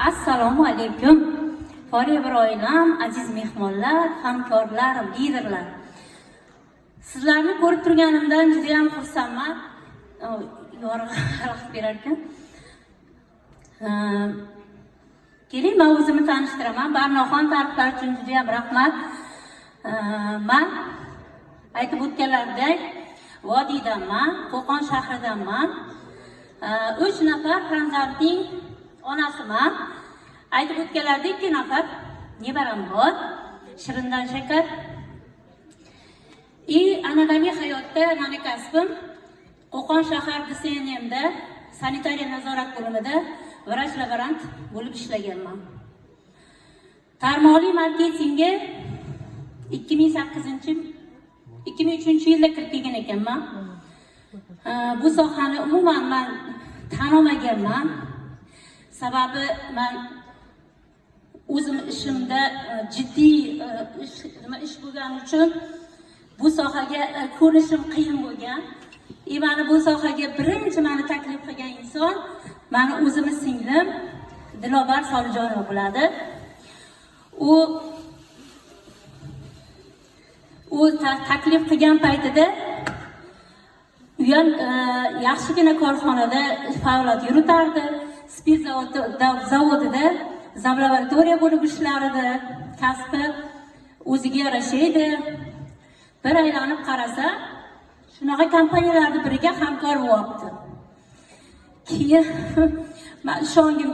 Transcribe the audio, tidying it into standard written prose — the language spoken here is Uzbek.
Assalomu alaykum. Forever oilam, aziz mehmonlar, hamkorlar, liderlar. Sizlarni ko'rib turganimdan juda ham xursandman. Yorug'roq berar ekan. Keling, men o'zimni tanishtiraman. Barnoxon tariflar uchun juda ham rahmat. Men aytib o'tganlaridek, Vodiydanman, Qo'qon shahridanman. 3 nafar farzandning onasiman. Aytib o'tganlaridek 2 nafar nevaram bor. Shirindan shakar. An'anaviy hayotda meni kasbim Qo'qon shahar DSNMda sanitariya nazorat bo'limida vrach laborant bo'lib ishlaganman. Tarmoqli marketingga 2003 yilda kirib kelgan ekanman. Bu sohani umuman men tanamaganman. Sababi men o'zim ishimda jiddiy ish bo'lgani uchun bu sohaga ko'rishim qiyin bo'lgan. Meni bu sohaga birinchi meni taklif qilgan inson meni o'zimni singlim Dilobar Solijonova bo'ladi. U taklif qilgan paytida u ham yaxshigina korxonada faoliyat yuritardi. Spirt zavodida zavlaboratoriya bo'lib ishlar edi. Kasbi o'ziga yarasha edi. Bir aylanib qarasa, shunaqa kompaniyalarning biriga hamkor bo'lyapti. Keyin men ishongim